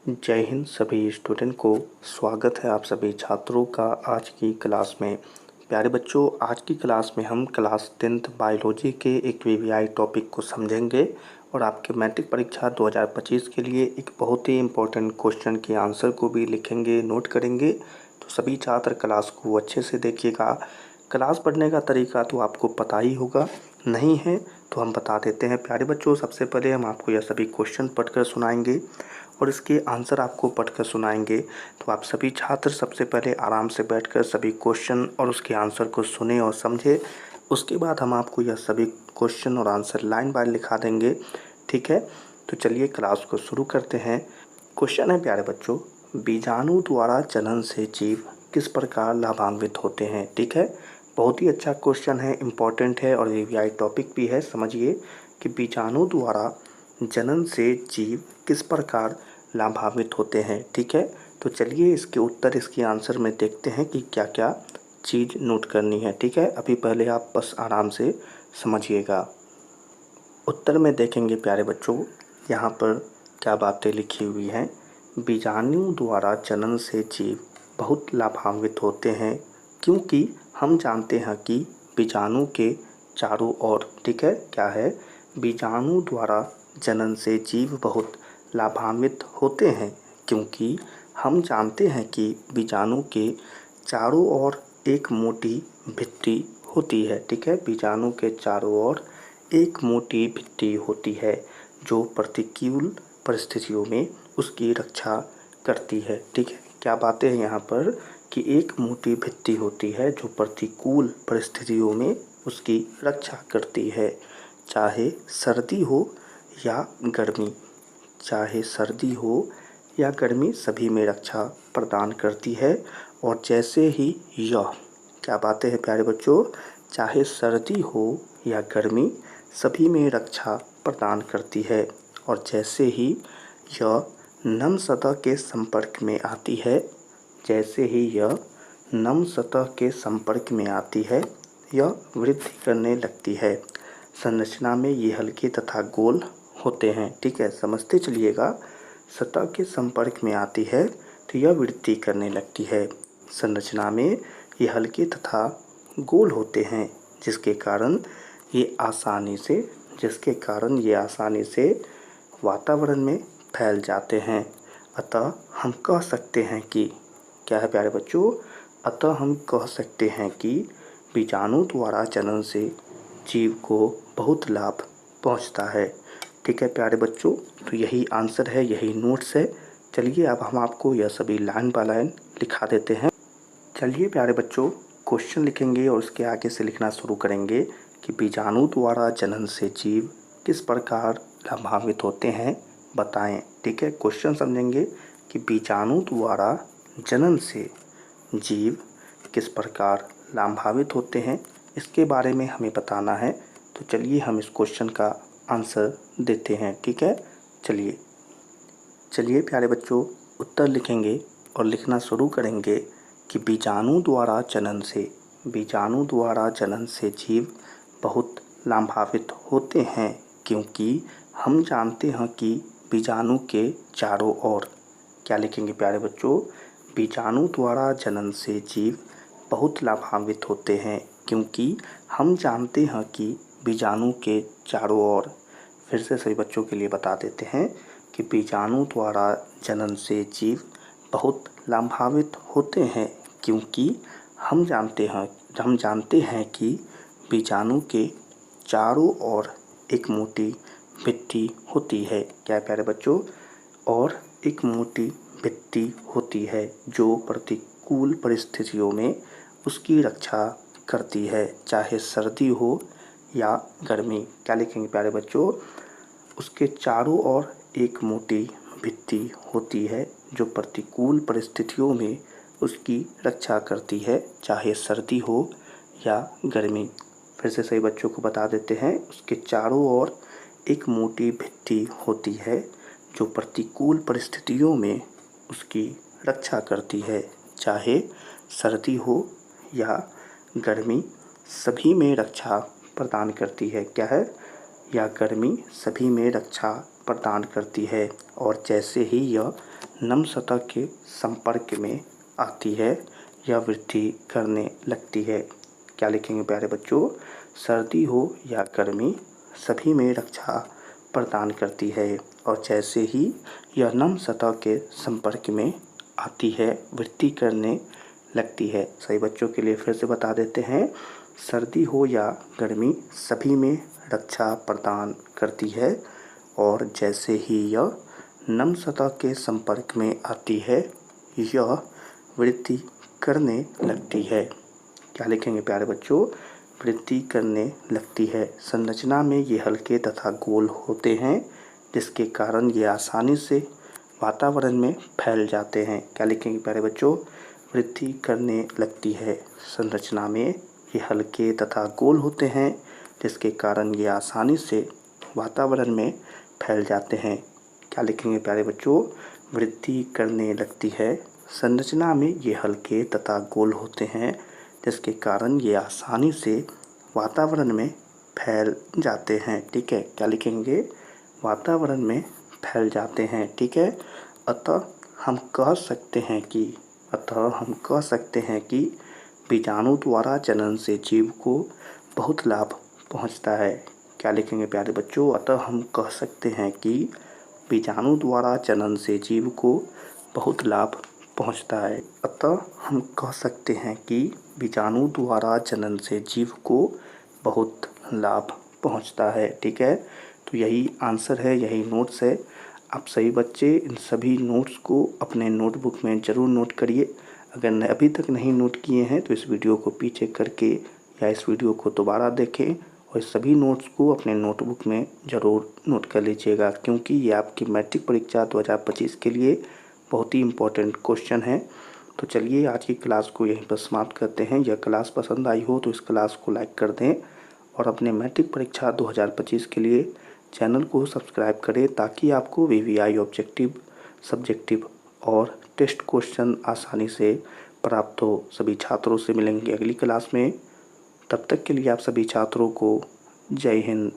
जय हिंद सभी स्टूडेंट को। स्वागत है आप सभी छात्रों का आज की क्लास में। प्यारे बच्चों, आज की क्लास में हम क्लास 10th बायोलॉजी के एक वीवीआई टॉपिक को समझेंगे और आपके मैट्रिक परीक्षा 2025 के लिए एक बहुत ही इम्पोर्टेंट क्वेश्चन के आंसर को भी लिखेंगे, नोट करेंगे। तो सभी छात्र क्लास को अच्छे से देखिएगा। क्लास पढ़ने का तरीका तो आपको पता ही होगा, नहीं है तो हम बता देते हैं। प्यारे बच्चों, सबसे पहले हम आपको यह सभी क्वेश्चन पढ़कर सुनाएंगे और इसके आंसर आपको पढ़कर सुनाएंगे। तो आप सभी छात्र सबसे पहले आराम से बैठकर सभी क्वेश्चन और उसके आंसर को सुने और समझे। उसके बाद हम आपको यह सभी क्वेश्चन और आंसर लाइन बाय लिखा देंगे, ठीक है। तो चलिए क्लास को शुरू करते हैं। क्वेश्चन है प्यारे बच्चों, बीजाणु द्वारा जनन से जीव किस प्रकार लाभान्वित होते हैं, ठीक है। बहुत ही अच्छा क्वेश्चन है, इम्पॉर्टेंट है और वीवीआई टॉपिक भी है। समझिए कि बीजाणु द्वारा जनन से जीव किस प्रकार लाभान्वित होते हैं, ठीक है। तो चलिए इसके उत्तर, इसके आंसर में देखते हैं कि क्या क्या चीज़ नोट करनी है, ठीक है। अभी पहले आप बस आराम से समझिएगा। उत्तर में देखेंगे प्यारे बच्चों, यहाँ पर क्या बातें लिखी हुई हैं। बीजाणु द्वारा जनन से जीव बहुत लाभान्वित होते हैं क्योंकि हम जानते हैं कि बीजाणु के चारों ओर, ठीक है, क्या है, बीजाणु द्वारा जनन से जीव बहुत लाभान्वित होते हैं क्योंकि हम जानते हैं कि बीजाणु के चारों ओर एक मोटी भित्ति होती है, ठीक है। बीजाणु के चारों ओर एक मोटी भित्ति होती है जो प्रतिकूल परिस्थितियों में उसकी रक्षा करती है, ठीक है। क्या बातें हैं यहाँ पर कि एक मोटी भित्ति होती है जो प्रतिकूल परिस्थितियों में उसकी रक्षा करती है, चाहे सर्दी हो या गर्मी, चाहे सर्दी हो या गर्मी सभी में रक्षा प्रदान करती है। और जैसे ही यह, क्या बातें हैं प्यारे बच्चों, चाहे सर्दी हो या गर्मी सभी में रक्षा प्रदान करती है। और जैसे ही यह नम सतह के संपर्क में आती है, जैसे ही यह नम सतह के संपर्क में आती है, यह वृद्धि करने लगती है। संरचना में ये हल्के तथा गोल होते हैं, ठीक है, समझते चलिएगा। सतह के संपर्क में आती है तो यह वृद्धि करने लगती है। संरचना में ये हल्के तथा गोल होते हैं जिसके कारण ये आसानी से वातावरण में फैल जाते हैं। अतः हम कह सकते हैं कि, क्या है प्यारे बच्चों, अतः हम कह सकते हैं कि बीजाणु द्वारा जनन से जीव को बहुत लाभ पहुंचता है, ठीक है प्यारे बच्चों। तो यही आंसर है, यही नोट्स है। चलिए अब हम आपको यह सभी लाइन बाय लाइन लिखा देते हैं। चलिए प्यारे बच्चों, क्वेश्चन लिखेंगे और उसके आगे से लिखना शुरू करेंगे कि बीजाणु द्वारा जनन से जीव किस प्रकार लाभान्वित होते हैं, बताएं, ठीक है। क्वेश्चन समझेंगे कि बीजाणु द्वारा जनन से जीव किस प्रकार लाभान्वित होते हैं, इसके बारे में हमें बताना है। तो चलिए हम इस क्वेश्चन का आंसर देते हैं, ठीक है। चलिए प्यारे बच्चों, उत्तर लिखेंगे और लिखना शुरू करेंगे कि बीजाणु द्वारा जनन से जीव बहुत लाभान्वित होते हैं क्योंकि हम जानते हैं कि बीजाणु के चारों ओर, क्या लिखेंगे प्यारे बच्चों, बीजाणु द्वारा जनन से जीव बहुत लाभान्वित होते हैं क्योंकि हम जानते हैं कि बीजाणु के चारों ओर, फिर से सभी बच्चों के लिए बता देते हैं कि बीजाणु द्वारा जनन से जीव बहुत लाभान्वित होते हैं क्योंकि हम जानते हैं कि बीजाणु के चारों ओर एक मोटी भित्ति होती है, क्या प्यारे बच्चों, और एक मोटी भित्ति होती है जो प्रतिकूल परिस्थितियों में उसकी रक्षा करती है, चाहे सर्दी हो या गर्मी। क्या लिखेंगे प्यारे बच्चों, उसके चारों ओर एक मोटी भित्ति होती है जो प्रतिकूल परिस्थितियों में उसकी रक्षा करती है, चाहे सर्दी हो या गर्मी। फिर से सही बच्चों को बता देते हैं, उसके चारों ओर एक मोटी भित्ति होती है जो प्रतिकूल परिस्थितियों में उसकी रक्षा करती है, चाहे सर्दी हो या गर्मी सभी में रक्षा प्रदान करती है, क्या है, या गर्मी सभी में रक्षा प्रदान करती है। और जैसे ही यह नम सतह के संपर्क में आती है या वृद्धि करने लगती है। क्या लिखेंगे प्यारे बच्चों? सर्दी हो या गर्मी सभी में रक्षा प्रदान करती है और जैसे ही यह नम सतह के संपर्क में आती है वृद्धि करने लगती है। सही बच्चों के लिए फिर से बता देते हैं, सर्दी हो या गर्मी सभी में रक्षा प्रदान करती है और जैसे ही यह नम सतह के संपर्क में आती है यह वृद्धि करने लगती है। क्या लिखेंगे प्यारे बच्चों? वृद्धि करने लगती है। संरचना में ये हल्के तथा गोल होते हैं जिसके कारण ये आसानी से वातावरण में फैल जाते हैं। क्या लिखेंगे प्यारे बच्चों? वृद्धि करने लगती है। संरचना में ये हल्के तथा गोल होते हैं जिसके कारण ये आसानी से वातावरण में फैल जाते हैं। क्या लिखेंगे प्यारे बच्चों? वृद्धि करने लगती है। संरचना में ये हल्के तथा गोल होते हैं जिसके कारण ये आसानी से वातावरण में फैल जाते हैं। ठीक है, क्या लिखेंगे? वातावरण में फैल जाते हैं। ठीक है, अतः हम कह सकते हैं कि बीजाणु द्वारा जनन से जीव को बहुत लाभ पहुंचता है। क्या लिखेंगे प्यारे बच्चों? अतः हम कह सकते हैं कि बीजाणु द्वारा जनन से जीव को बहुत लाभ पहुंचता है। अतः हम कह सकते हैं कि बीजाणु द्वारा जनन से जीव को बहुत लाभ पहुंचता है। ठीक है, तो यही आंसर है, यही नोट्स है। आप सभी बच्चे इन सभी नोट्स को अपने नोटबुक में ज़रूर नोट करिए। अगर अभी तक नहीं नोट किए हैं तो इस वीडियो को पीछे करके या इस वीडियो को दोबारा देखें और सभी नोट्स को अपने नोटबुक में ज़रूर नोट कर लीजिएगा, क्योंकि ये आपकी मैट्रिक परीक्षा 2025 के लिए बहुत ही इम्पोर्टेंट क्वेश्चन है। तो चलिए आज की क्लास को यहीं पर समाप्त करते हैं। यह क्लास पसंद आई हो तो इस क्लास को लाइक कर दें और अपने मैट्रिक परीक्षा 2025 के लिए चैनल को सब्सक्राइब करें ताकि आपको VVI ऑब्जेक्टिव, सब्जेक्टिव और टेस्ट क्वेश्चन आसानी से प्राप्त हो। सभी छात्रों से मिलेंगे अगली क्लास में। तब तक के लिए आप सभी छात्रों को जय हिंद।